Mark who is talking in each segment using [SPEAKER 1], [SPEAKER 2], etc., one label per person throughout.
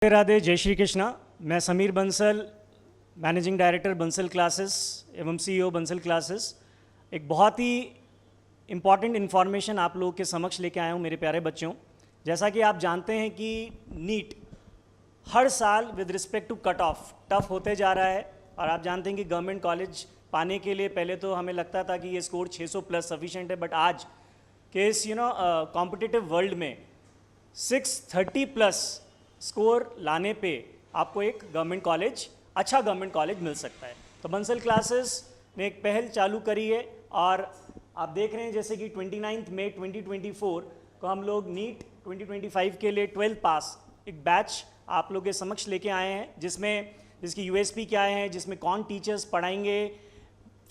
[SPEAKER 1] राधे राधे, जय श्री कृष्णा। मैं Sameer Bansal, managing director Bansal classes एवं सीईओ बंसल क्लासेस। एक बहुत ही इम्पॉर्टेंट इन्फॉर्मेशन आप लोगों के समक्ष लेके आया हूँ मेरे प्यारे बच्चों। जैसा कि आप जानते हैं कि नीट हर साल with respect to cut off tough होते जा रहा है, और आप जानते हैं कि गवर्नमेंट कॉलेज पाने के लिए पहले तो हमें लगता था कि ये स्कोर 600 प्लस सफिशेंट है, बट आज के इस कॉम्पिटिटिव वर्ल्ड में 630 प्लस स्कोर लाने पे आपको एक गवर्नमेंट कॉलेज, अच्छा गवर्नमेंट कॉलेज मिल सकता है। तो बंसल क्लासेस ने एक पहल चालू करी है, और आप देख रहे हैं जैसे कि 29 मई 2024 को हम लोग नीट 2025 के लिए 12 पास एक बैच आप लोग के समक्ष लेके आए हैं, जिसकी यूएसपी क्या है, जिसमें कौन टीचर्स पढ़ाएंगे,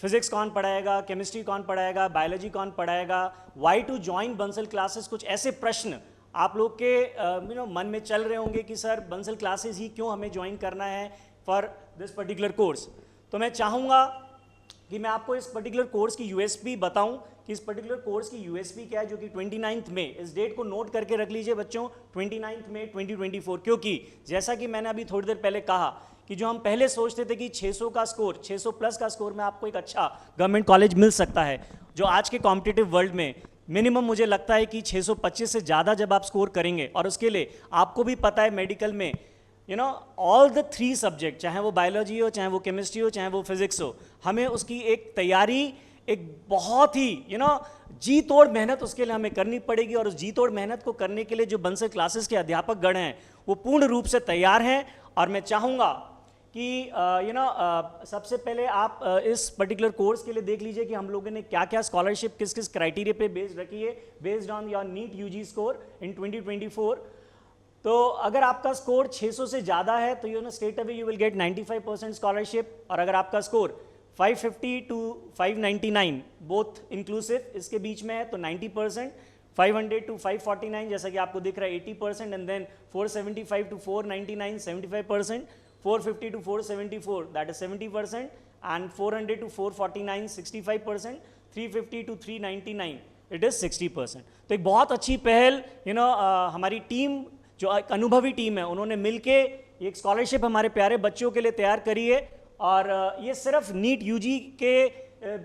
[SPEAKER 1] फिजिक्स कौन पढ़ाएगा, केमिस्ट्री कौन पढ़ाएगा, बायोलॉजी कौन पढ़ाएगा, why to join Bansal classes. कुछ ऐसे प्रश्न आप लोग के मन में चल रहे होंगे कि सर बंसल क्लासेस ही क्यों हमें ज्वाइन करना है फॉर दिस पर्टिकुलर कोर्स। तो मैं चाहूँगा कि मैं आपको इस पर्टिकुलर कोर्स की यूएसपी बताऊं कि इस पर्टिकुलर कोर्स की यूएसपी क्या है, जो कि 29 मई, इस डेट को नोट करके रख लीजिए बच्चों, 29 मई 2024। क्योंकि जैसा कि मैंने अभी थोड़ी देर पहले कहा कि जो हम पहले सोचते थे कि 600 का स्कोर, 600 प्लस का स्कोर में आपको एक अच्छा गवर्नमेंट कॉलेज मिल सकता है, जो आज के कॉम्पिटिटिव वर्ल्ड में मिनिमम मुझे लगता है कि 625 से ज़्यादा जब आप स्कोर करेंगे, और उसके लिए आपको भी पता है मेडिकल में ऑल द 3 सब्जेक्ट, चाहे वो बायोलॉजी हो, चाहे वो केमिस्ट्री हो, चाहे वो फिजिक्स हो, हमें उसकी एक तैयारी, एक बहुत ही जी तोड़ मेहनत उसके लिए हमें करनी पड़ेगी। और उस जी तोड़ मेहनत को करने के लिए जो बंसल क्लासेस के अध्यापक गण हैं वो पूर्ण रूप से तैयार हैं। और मैं चाहूँगा कि सबसे पहले आप इस पर्टिकुलर कोर्स के लिए देख लीजिए कि हम लोगों ने क्या क्या स्कॉलरशिप किस किस क्राइटेरिया पे बेस्ड रखी है, based on your NEET UG score in 2024। तो अगर आपका स्कोर 600 से ज़्यादा है तो straight away you will get 95% scholarship. और अगर आपका स्कोर 550 टू 599 बोथ इंक्लूसिव इसके बीच में है तो 90%, 500 टू 549 जैसा कि आपको दिख रहा है 80%, and then 475 to 499 75%, 450 to 474 that is 70%, and 400 to 449 65%, 350 to 399 it is 60%। तो एक बहुत अच्छी पहल हमारी टीम, जो एक अनुभवी टीम है, उन्होंने मिलके एक स्कॉलरशिप हमारे प्यारे बच्चों के लिए तैयार करी है। और ये सिर्फ नीट यूजी के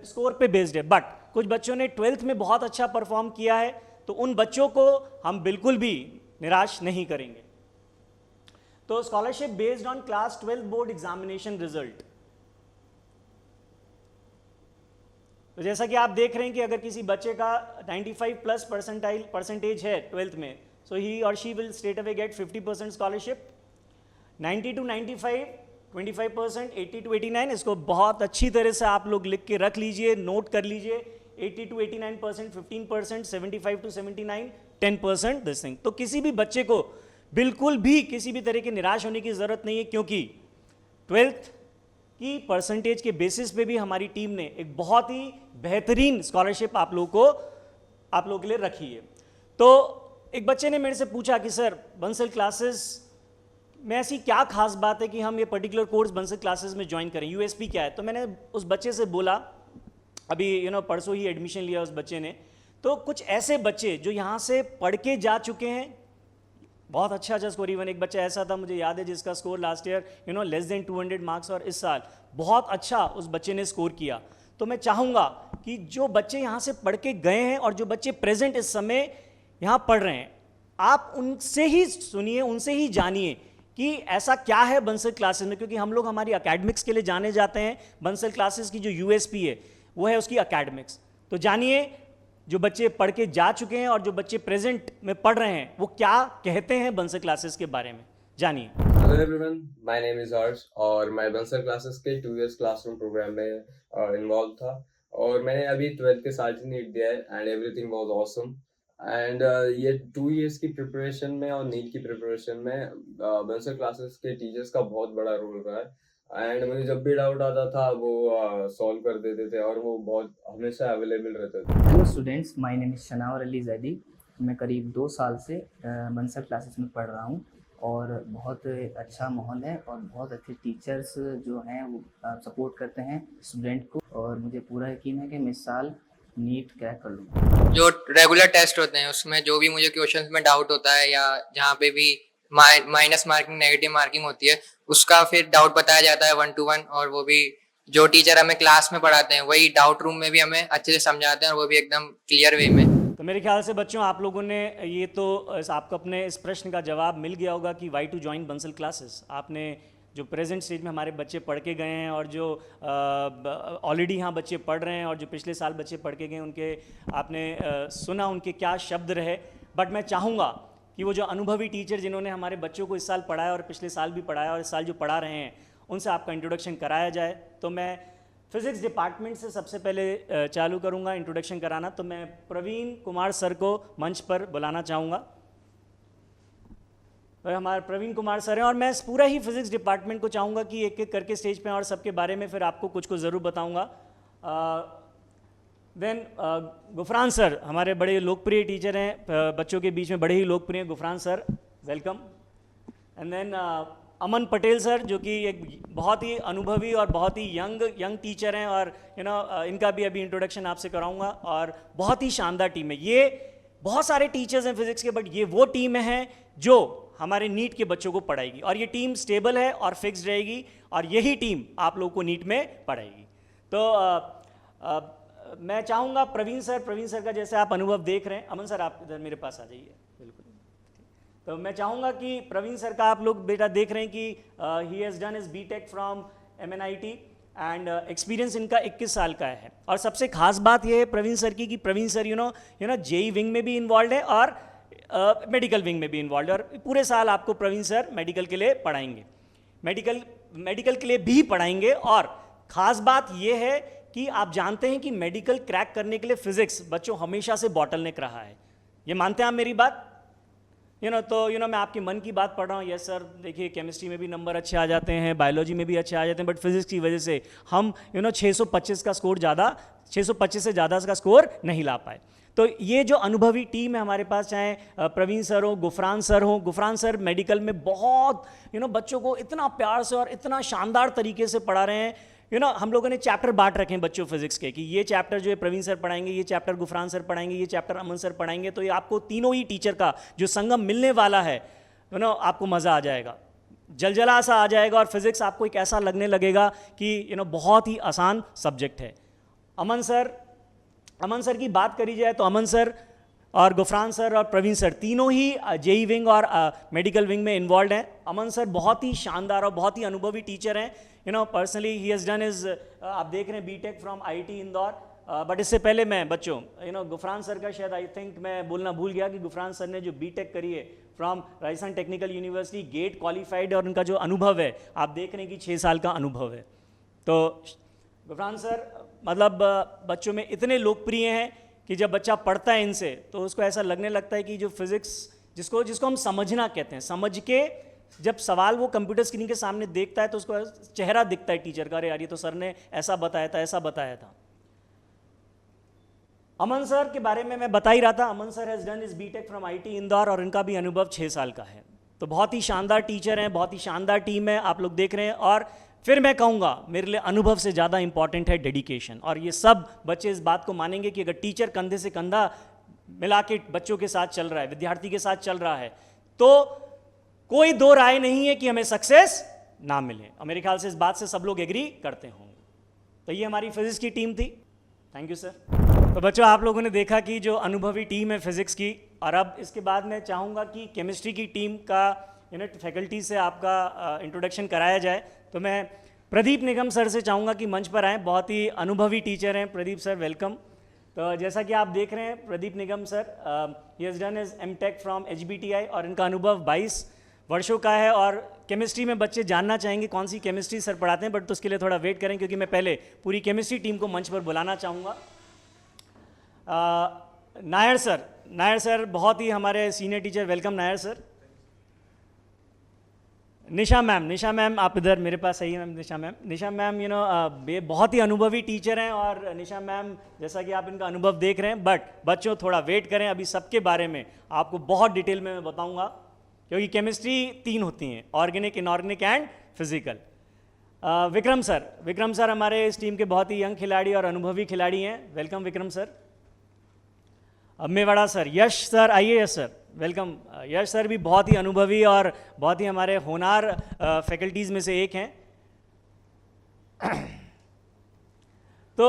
[SPEAKER 1] स्कोर पे बेस्ड है, बट कुछ बच्चों ने 12th में बहुत अच्छा परफॉर्म किया है, तो उन बच्चों को हम बिल्कुल भी निराश नहीं करेंगे। तो scholarship based on class 12 board examination result. तो जैसा कि आप देख रहे हैं कि अगर किसी बच्चे का 95 प्लस परसेंटेज है 12th में, सो ही और she will straight away get 50% scholarship. 90 to 95 25%, 80 to 89, इसको बहुत अच्छी तरह से आप लोग लिख के रख लीजिए, नोट कर लीजिए। 80 टू 89% 15%, 75 टू 79 10% दिस थिंग। तो किसी भी बच्चे को बिल्कुल भी किसी भी तरह की निराश होने की ज़रूरत नहीं है, क्योंकि 12th की परसेंटेज के बेसिस पे भी हमारी टीम ने एक बहुत ही बेहतरीन स्कॉलरशिप आप लोगों के लिए रखी है। तो एक बच्चे ने मेरे से पूछा कि सर बंसल क्लासेस में ऐसी क्या खास बात है कि हम ये पर्टिकुलर कोर्स बंसल क्लासेस में ज्वाइन करें, यूएसपी क्या है। तो मैंने उस बच्चे से बोला, अभी परसों ही एडमिशन लिया उस बच्चे ने, तो कुछ ऐसे बच्चे जो यहाँ से पढ़ के जा चुके हैं, बहुत अच्छा स्कोर। इवन एक बच्चा ऐसा था, मुझे याद है, जिसका score last year less than 200 marks, और इस साल बहुत अच्छा उस बच्चे ने स्कोर किया। तो मैं चाहूँगा कि जो बच्चे यहाँ से पढ़ के गए हैं और जो बच्चे प्रेजेंट इस समय यहाँ पढ़ रहे हैं, आप उनसे ही सुनिए, उनसे ही जानिए कि ऐसा क्या है बंसल क्लासेस में। क्योंकि हम लोग हमारी अकेडमिक्स के लिए जाने जाते हैं, बंसल क्लासेस की जो यूएसपी है वो है उसकी अकेडमिक्स। तो जानिए जो बच्चे पढ़ के जा चुके हैं और जो बच्चे प्रेजेंट में पढ़ रहे हैं वो क्या कहते हैं बंसल क्लासेस के बारे में, जानिए।
[SPEAKER 2] Hello everyone, my name is Harsh और मैं बंसल क्लासेस के 2 इयर्स क्लासरूम प्रोग्राम में इन्वॉल्व था, और मैंने अभी 12th के साल ही नीट दिया है and everything was awesome. And ये 2 इयर्स की प्रिपरेशन में और नीट की प्रिपरेशन में बंसल क्लासेस के टीचर्स का बहुत बड़ा रोल रहा है। एंड मुझे जब भी डाउट आता था वो सॉल्व कर देते थे, और वो बहुत हमेशा अवेलेबल रहते थे।
[SPEAKER 3] Hello students, my name is Shanawar Ali Zaidi. मैं करीब 2 साल से बंसल क्लासेस में पढ़ रहा हूँ, और बहुत अच्छा माहौल है और बहुत अच्छे टीचर्स जो हैं वो सपोर्ट करते हैं स्टूडेंट को, और मुझे पूरा यकीन है कि मैं इस साल नीट क्रैक कर लूँगा।
[SPEAKER 4] जो रेगुलर टेस्ट होते हैं उसमें जो भी मुझे क्वेश्चंस में डाउट होता है या जहाँ पे भी माइनस मार्किंग, नेगेटिव मार्किंग होती है, उसका फिर डाउट बताया जाता है 1 to 1, और वो भी जो टीचर हमें क्लास में पढ़ाते हैं वही डाउट रूम में भी हमें अच्छे से समझाते हैं, और वो भी एकदम क्लियर वे में।
[SPEAKER 1] तो मेरे ख्याल से बच्चों आप लोगों ने ये तो आपको अपने इस प्रश्न का जवाब मिल गया होगा कि why to join Bansal classes. आपने जो प्रेजेंट स्टेज में हमारे बच्चे पढ़ के गए हैं और जो ऑलरेडी यहाँ बच्चे पढ़ रहे हैं और जो पिछले साल बच्चे पढ़ के गए उनके आपने सुना उनके क्या शब्द रहे। बट मैं चाहूँगा कि वो जो अनुभवी टीचर जिन्होंने हमारे बच्चों को इस साल पढ़ाया और पिछले साल भी पढ़ाया और इस साल जो पढ़ा रहे हैं उनसे आपका इंट्रोडक्शन कराया जाए। तो मैं फिज़िक्स डिपार्टमेंट से सबसे पहले चालू करूँगा इंट्रोडक्शन कराना। तो मैं प्रवीण कुमार सर को मंच पर बुलाना चाहूँगा। और हमारे प्रवीण कुमार सर हैं और मैं इस पूरा ही फिज़िक्स डिपार्टमेंट को चाहूँगा कि एक एक करके स्टेज पे और सबके बारे में फिर आपको कुछ को ज़रूर बताऊँगा। देन गुफरान सर हमारे बड़े लोकप्रिय टीचर हैं, बच्चों के बीच में बड़े ही लोकप्रिय। Gufran sir welcome. And then Aman Patel sir जो कि एक बहुत ही अनुभवी और बहुत ही यंग टीचर हैं और इनका भी अभी इंट्रोडक्शन आपसे कराऊंगा। और बहुत ही शानदार टीम है ये। बहुत सारे टीचर्स हैं फिज़िक्स के, बट ये वो टीम है जो हमारे नीट के बच्चों को पढ़ाएगी और ये टीम स्टेबल है और फिक्स्ड रहेगी और यही टीम आप लोगों को नीट में पढ़ाएगी। तो मैं चाहूँगा प्रवीण सर का जैसे आप अनुभव देख रहे हैं। अमन सर आप इधर मेरे पास आ जाइए। बिल्कुल। तो मैं चाहूँगा कि प्रवीण सर का आप लोग बेटा देख रहे हैं कि he has done his BTech from MNIT and experience इनका 21 साल का है। और सबसे खास बात यह है प्रवीण सर की कि प्रवीण सर JEE विंग में भी इन्वॉल्व है और मेडिकल विंग में भी इन्वॉल्व है। और पूरे साल आपको प्रवीण सर मेडिकल के लिए पढ़ाएंगे, मेडिकल के लिए भी पढ़ाएंगे। और ख़ास बात यह है कि आप जानते हैं कि मेडिकल क्रैक करने के लिए फिज़िक्स बच्चों हमेशा से बॉटलनेक रहा है। ये मानते हैं आप मेरी बात? तो मैं आपके मन की बात पढ़ रहा हूँ। यस सर, देखिए केमिस्ट्री में भी नंबर अच्छे आ जाते हैं, बायोलॉजी में भी अच्छे आ जाते हैं, बट फिजिक्स की वजह से हम 625 का स्कोर 625 से ज़्यादा का स्कोर नहीं ला पाए। तो ये जो अनुभवी टीम है हमारे पास, चाहे प्रवीण सर हो, गुफरान सर मेडिकल में बहुत बच्चों को इतना प्यार से और इतना शानदार तरीके से पढ़ा रहे हैं। हम लोगों ने चैप्टर बांट रखे हैं बच्चों फिजिक्स के कि ये चैप्टर जो है प्रवीण सर पढ़ाएंगे, ये चैप्टर गुफरान सर पढ़ाएंगे, ये चैप्टर अमन सर पढ़ाएंगे। तो ये आपको तीनों ही टीचर का जो संगम मिलने वाला है आपको मज़ा आ जाएगा, जलजला सा आ जाएगा और फिजिक्स आपको एक ऐसा लगने लगेगा कि बहुत ही आसान सब्जेक्ट है। अमन सर की बात करी जाए तो अमन सर और गुफरान सर और प्रवीण सर तीनों ही JEE विंग और मेडिकल विंग में इन्वॉल्व हैं। अमन सर बहुत ही शानदार और बहुत ही अनुभवी टीचर हैं। Personally he has done his आप देख रहे हैं BTech from IIT Indore. But इससे पहले मैं बच्चों गुफरान सर का शायद आई थिंक मैं बोलना भूल गया कि गुफरान सर ने जो बीटेक करी है from Rajasthan Technical University, GATE qualified, और उनका जो अनुभव है आप देख रहे हैं कि 6 साल का अनुभव है। तो गुफरान सर मतलब बच्चों में इतने लोकप्रिय हैं कि जब बच्चा पढ़ता है इनसे तो उसको ऐसा लगने लगता है कि जो फिज़िक्स जिसको हम समझना कहते हैं, समझ के जब सवाल वो कंप्यूटर स्क्रीन के सामने देखता है तो उसको चेहरा दिखता है टीचर का, अरे यार ये तो सर ने ऐसा बताया था। अमन सर के बारे में मैं बता ही रहा था। Aman sir has done his BTech from IIT Indore और इनका भी अनुभव 6 साल का है। तो बहुत ही शानदार टीचर हैं, बहुत ही शानदार टीम है, आप लोग देख रहे हैं। और फिर मैं कहूँगा मेरे लिए अनुभव से ज़्यादा इंपॉर्टेंट है डेडिकेशन। और ये सब बच्चे इस बात को मानेंगे कि अगर टीचर कंधे से कंधा मिला के बच्चों के साथ चल रहा है, विद्यार्थी के साथ चल रहा है, तो कोई दो राय नहीं है कि हमें सक्सेस ना मिले। और मेरे ख्याल से इस बात से सब लोग एग्री करते होंगे। तो ये हमारी फिजिक्स की टीम थी। Thank you sir. तो बच्चों आप लोगों ने देखा कि जो अनुभवी टीम है फिजिक्स की। और अब इसके बाद मैं चाहूँगा कि केमिस्ट्री की टीम का फैकल्टी से आपका इंट्रोडक्शन कराया जाए। तो मैं प्रदीप निगम सर से चाहूँगा कि मंच पर आएँ। बहुत ही अनुभवी टीचर हैं प्रदीप सर, वेलकम। तो जैसा कि आप देख रहे हैं Pradeep Nigam sir he has done his MTech from HBTI और इनका अनुभव 22 वर्षों का है। और केमिस्ट्री में बच्चे जानना चाहेंगे कौन सी केमिस्ट्री सर पढ़ाते हैं, बट तो उसके लिए थोड़ा वेट करें क्योंकि मैं पहले पूरी केमिस्ट्री टीम को मंच पर बुलाना चाहूँगा। नायर सर बहुत ही हमारे senior teacher, welcome Nair sir. Nisha ma'am आप इधर मेरे पास सही है। निशा मैम बहुत ही अनुभवी टीचर हैं। और निशा मैम जैसा कि आप इनका अनुभव देख रहे हैं, बट बच्चों थोड़ा वेट करें, अभी सबके बारे में आपको बहुत डिटेल में मैं बताऊंगा क्योंकि केमिस्ट्री 3 होती हैं, organic, inorganic and physical. Vikram sir हमारे इस टीम के बहुत ही यंग खिलाड़ी और अनुभवी खिलाड़ी हैं, welcome Vikram sir. Mewada sir, Yash sir आइए। Yash sir welcome. Yash sir भी बहुत ही अनुभवी और बहुत ही हमारे होनार फैकल्टीज़ में से एक हैं। तो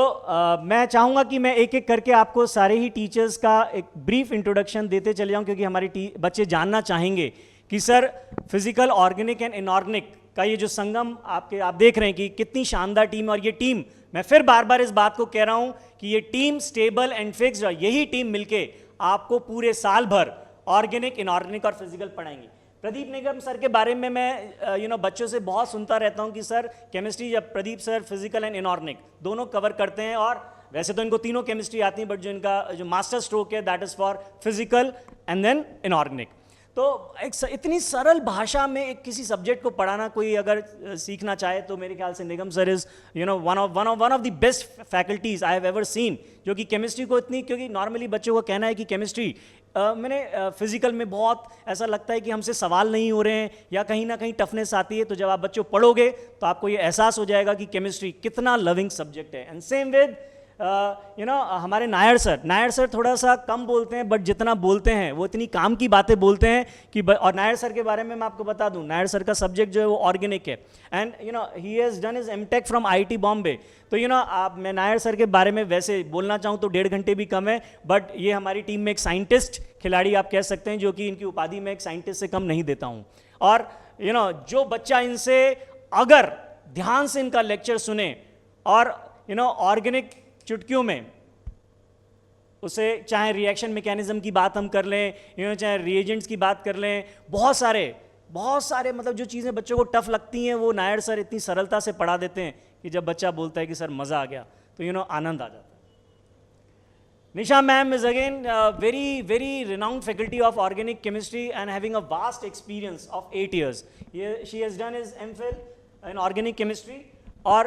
[SPEAKER 1] मैं चाहूँगा कि मैं एक एक करके आपको सारे ही टीचर्स का एक ब्रीफ इंट्रोडक्शन देते चले जाऊँ, क्योंकि हमारे बच्चे जानना चाहेंगे कि sir physical, organic and inorganic का ये जो संगम आप देख रहे हैं कि कितनी शानदार टीम। और ये टीम, मैं फिर बार बार इस बात को कह रहा हूँ कि ये टीम स्टेबल एंड फिक्स्ड, और यही टीम मिलके आपको पूरे साल भर ऑर्गेनिक, इनऑर्गेनिक और फिजिकल पढ़ाएंगी। प्रदीप निगम सर के बारे में मैं बच्चों से बहुत सुनता रहता हूं कि सर केमिस्ट्री, जब Pradeep sir physical and inorganic दोनों कवर करते हैं, और वैसे तो इनको तीनों केमिस्ट्री आती है, बट जो इनका जो मास्टर स्ट्रोक है that is for physical and then inorganic. तो एक इतनी सरल भाषा में एक किसी सब्जेक्ट को पढ़ाना कोई अगर सीखना चाहे तो मेरे ख्याल से Nigam sir is one of the best faculties I have ever seen, जो कि केमिस्ट्री को इतनी, क्योंकि नॉर्मली बच्चों को कहना है कि केमिस्ट्री मैंने फिजिकल में बहुत ऐसा लगता है कि हमसे सवाल नहीं हो रहे हैं या कहीं ना कहीं टफनेस आती है। तो जब आप बच्चों पढ़ोगे तो आपको ये एहसास हो जाएगा कि केमिस्ट्री कितना लविंग सब्जेक्ट है। एंड सेम विद हमारे नायर सर थोड़ा सा कम बोलते हैं, बट जितना बोलते हैं वो इतनी काम की बातें बोलते हैं कि और नायर सर के बारे में मैं आपको बता दूं, नायर सर का सब्जेक्ट जो है वो ऑर्गेनिक है, and he has done his MTech from IIT Bombay. तो मैं नायर सर के बारे में वैसे बोलना चाहूँ तो 1.5 घंटे भी कम है, बट ये हमारी टीम में एक साइंटिस्ट खिलाड़ी आप कह सकते हैं, जो कि इनकी उपाधि में एक साइंटिस्ट से कम नहीं देता हूँ। और जो बच्चा इनसे अगर ध्यान से इनका लेक्चर सुने और ऑर्गेनिक चुटकियों में उसे, चाहे रिएक्शन मैकेनिज्म की बात हम कर लें, चाहे रिएजेंट्स की बात कर लें, बहुत सारे मतलब जो चीज़ें बच्चों को टफ लगती हैं वो नायर सर इतनी सरलता से पढ़ा देते हैं कि जब बच्चा बोलता है कि सर मज़ा आ गया तो आनंद आ जाता है। Nisha ma'am is again very renowned faculty of organic chemistry and having a vast experience of 8 years. She has done his MPhil in organic chemistry. और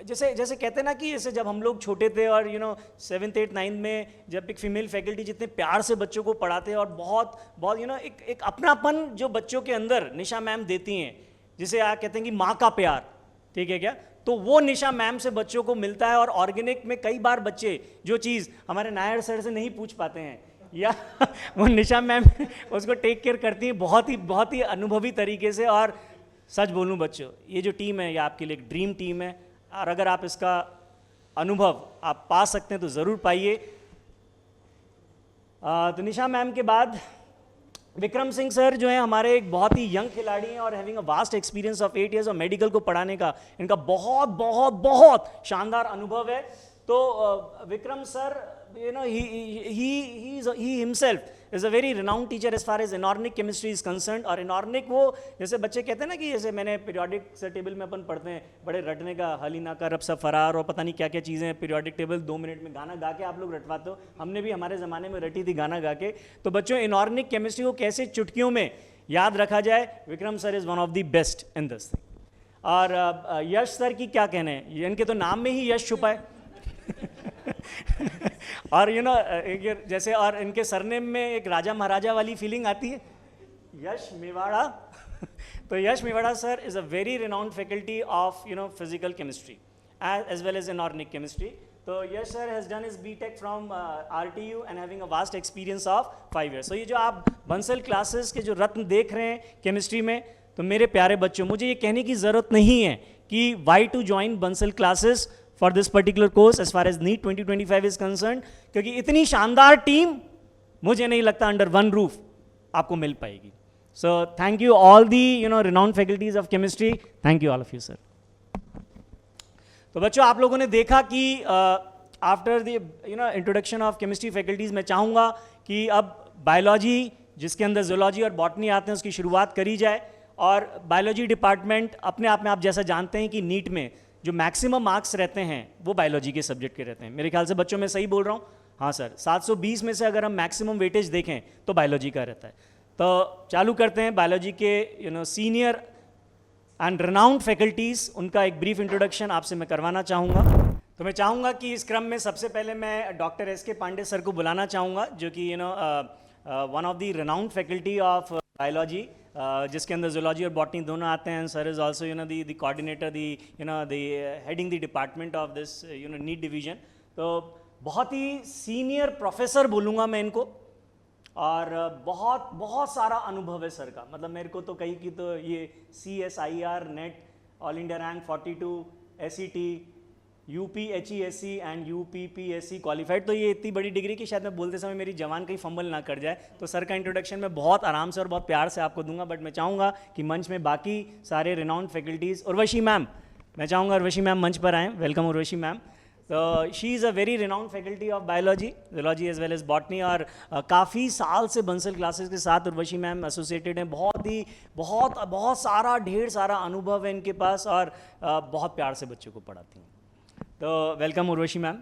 [SPEAKER 1] जैसे कहते हैं ना कि जैसे जब हम लोग छोटे थे और 7th 8th 9th में जब एक फीमेल फैकल्टी जितने प्यार से बच्चों को पढ़ाते हैं और बहुत एक अपनापन जो बच्चों के अंदर निशा मैम देती हैं, जिसे आप कहते हैं कि माँ का प्यार, ठीक है क्या, तो वो निशा मैम से बच्चों को मिलता है। और ऑर्गेनिक में कई बार बच्चे जो चीज़ हमारे नायर सर से नहीं पूछ पाते हैं या वो निशा मैम उसको टेक केयर करती हैं बहुत ही अनुभवी तरीके से। और सच बोलूँ बच्चों, ये जो टीम है ये आपके लिए एक ड्रीम टीम है, और अगर आप इसका अनुभव आप पा सकते हैं तो ज़रूर पाइए। तो निशा मैम के बाद विक्रम सिंह सर जो है हमारे एक बहुत ही यंग खिलाड़ी हैं और having a vast experience of 8 years और मेडिकल को पढ़ाने का इनका बहुत शानदार अनुभव है। तो Vikram sir he himself is a very renowned teacher as far as inorganic chemistry is concerned। और inorganic वो जैसे बच्चे कहते हैं ना कि जैसे मैंने पीरियोडिक से टेबल में अपन पढ़ते हैं, बड़े रटने का हल ही ना का रब सा फरार और पता नहीं क्या क्या चीज़ें हैं, पीरियोडिक टेबल 2 मिनट में गाना गा के आप लोग रटवाते हो, हमने भी हमारे ज़माने में रटी थी गाना गा के। तो बच्चों इनऑर्गेनिक केमिस्ट्री को कैसे चुटकियों में याद रखा जाए, Vikram sir is one of the best in this thing. और यश सर की क्या कहने हैं, इनके तो नाम में ही यश छुपा है और जैसे और इनके सरनेम में एक राजा महाराजा वाली फीलिंग आती है, यश मेवाड़ा तो Yash Mewada sir is a very renowned faculty of physical chemistry as well as inorganic chemistry. तो Yash sir has done his BTech from RTU and having a vast experience of 5 years। तो ये जो आप बंसल क्लासेस के जो रत्न देख रहे हैं केमिस्ट्री में, तो मेरे प्यारे बच्चों, मुझे ये कहने की ज़रूरत नहीं है कि why to join Bansal classes for this particular course as far as NEET 2025 is concerned, क्योंकि इतनी शानदार टीम मुझे नहीं लगता अंडर वन रूफ आपको मिल पाएगी। So thank you all the renowned faculties of chemistry, thank you all of you sir। तो बच्चों आप लोगों ने देखा कि after the introduction of chemistry faculties मैं चाहूँगा कि अब बायोलॉजी जिसके अंदर जूलॉजी और बॉटनी आते हैं उसकी शुरुआत करी जाए। और बायोलॉजी डिपार्टमेंट अपने आप में आप जैसा जानते हैं कि नीट में जो मैक्सिमम मार्क्स रहते हैं वो बायोलॉजी के सब्जेक्ट के रहते हैं। मेरे ख्याल से बच्चों मैं सही बोल रहा हूँ? हाँ सर, 720 में से अगर हम मैक्सिमम वेटेज देखें तो बायोलॉजी का रहता है। तो चालू करते हैं बायोलॉजी के सीनियर एंड रिनाउंड फैकल्टीज़, उनका एक ब्रीफ इंट्रोडक्शन आपसे मैं करवाना चाहूँगा। तो मैं चाहूँगा कि इस क्रम में सबसे पहले मैं डॉक्टर SK पांडे सर को बुलाना चाहूँगा, जो कि one of the renowned faculty of biology, जिसके अंदर जूलॉजी और बॉटनी दोनों आते हैं। Sir is also the coordinator, the heading the department of this NEET division. तो बहुत ही सीनियर प्रोफेसर बोलूँगा मैं इनको, और बहुत बहुत सारा अनुभव है सर का। मतलब मेरे को तो कहीं की तो ये CSIR net, all India rank 42, SET, UPHESC and UPPSC qualified. तो ये इतनी बड़ी डिग्री की शायद मैं बोलते समय मेरी जवान कहीं फंबल ना कर जाए। तो सर का इंट्रोडक्शन मैं बहुत आराम से और बहुत प्यार से आपको दूंगा, बट मैं चाहूँगा कि मंच में बाकी सारे रिनाउंड फैकल्टीज़, उर्वशी मैम, मैं चाहूँगा उर्वशी मैम मंच पर आएँ। Welcome Urvashi ma'am. तो she is a very renowned faculty of biology, zoology as well as botany, और काफ़ी साल से बंसल क्लासेस के साथ उर्वशी मैम एसोसिएटेड हैं। बहुत सारा ढेर सारा अनुभव है इनके पास, और बहुत प्यार से बच्चों को पढ़ाती हैं। तो वेलकम उर्वशी मैम।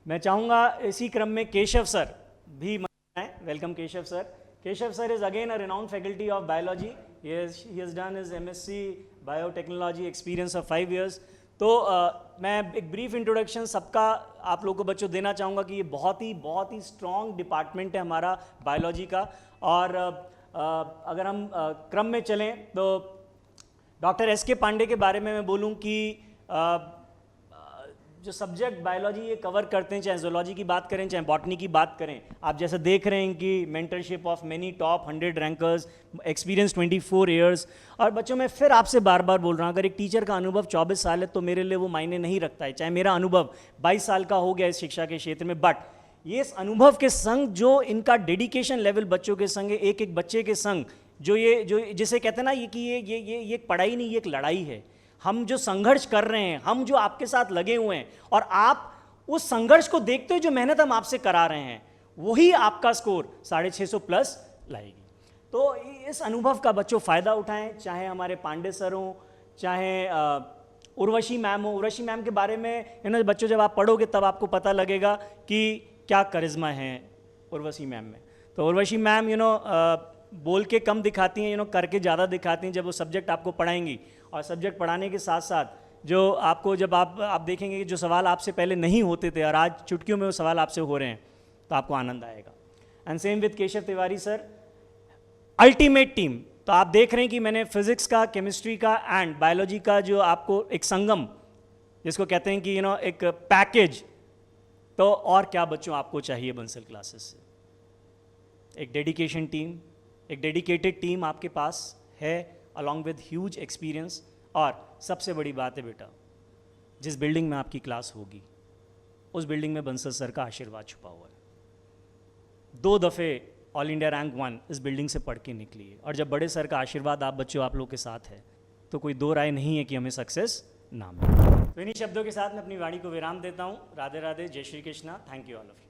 [SPEAKER 1] मैं चाहूँगा इसी क्रम में केशव सर भी आए। Welcome Keshav sir. Keshav sir is again a renowned faculty of biology. He has done his MSc biotechnology, experience of 5 years। तो मैं एक ब्रीफ इंट्रोडक्शन सबका आप लोगों को बच्चों देना चाहूँगा कि ये बहुत ही स्ट्रॉन्ग डिपार्टमेंट है हमारा बायोलॉजी का। और अगर हम क्रम में चलें तो डॉक्टर SK पांडे के बारे में मैं बोलूँ कि जो सब्जेक्ट बायोलॉजी ये कवर करते हैं, चाहे जोलॉजी की बात करें चाहे बॉटनी की बात करें, आप जैसे देख रहे हैं कि mentorship of many top 100 rankers, experience 24 years। और बच्चों मैं फिर आपसे बार बार बोल रहा हूँ, अगर एक टीचर का अनुभव 24 साल है तो मेरे लिए वो मायने नहीं रखता है, चाहे मेरा अनुभव 22 साल का हो गया इस शिक्षा के क्षेत्र में। बट ये इस अनुभव के संग जो इनका डेडिकेशन लेवल बच्चों के संग है, एक एक बच्चे के संग जो जिसे कहते हैं ना ये कि ये एक पढ़ाई नहीं, ये एक लड़ाई है। हम जो संघर्ष कर रहे हैं, हम जो आपके साथ लगे हुए हैं, और आप उस संघर्ष को देखते हुए जो मेहनत हम आपसे करा रहे हैं, वही आपका स्कोर 650+ लाएगी। तो इस अनुभव का बच्चों फ़ायदा उठाएं, चाहे हमारे पांडे सर हों, चाहे उर्वशी मैम हो। उर्वशी मैम के बारे में बच्चों जब आप पढ़ोगे तब आपको पता लगेगा कि क्या करिश्मा है उर्वशी मैम में। तो उर्वशी मैम बोल के कम दिखाती हैं, करके ज़्यादा दिखाती हैं जब वो सब्जेक्ट आपको पढ़ाएंगी। और सब्जेक्ट पढ़ाने के साथ साथ जो आपको जब आप देखेंगे कि जो सवाल आपसे पहले नहीं होते थे और आज चुटकियों में वो सवाल आपसे हो रहे हैं, तो आपको आनंद आएगा। And same with Keshav Tiwari sir, ultimate team. तो आप देख रहे हैं कि मैंने फिजिक्स का, केमिस्ट्री का एंड बायोलॉजी का जो आपको एक संगम, जिसको कहते हैं कि एक पैकेज, तो और क्या बच्चों आपको चाहिए बंसल क्लासेस से। एक डेडिकेशन टीम, एक डेडिकेटेड टीम आपके पास है, अलॉन्ग विद ह्यूज एक्सपीरियंस। और सबसे बड़ी बात है बेटा, जिस बिल्डिंग में आपकी क्लास होगी उस बिल्डिंग में बंसल सर का आशीर्वाद छुपा हुआ है। 2 दफ़े ऑल इंडिया रैंक 1 इस बिल्डिंग से पढ़ के निकली है, और जब बड़े सर का आशीर्वाद आप बच्चों आप लोग के साथ है तो कोई दो राय नहीं है कि हमें सक्सेस ना मिले। तो इन्हीं शब्दों के साथ मैं अपनी वाणी को विराम देता हूँ। राधे राधे, जय Shri Krishna. Thank you all of you.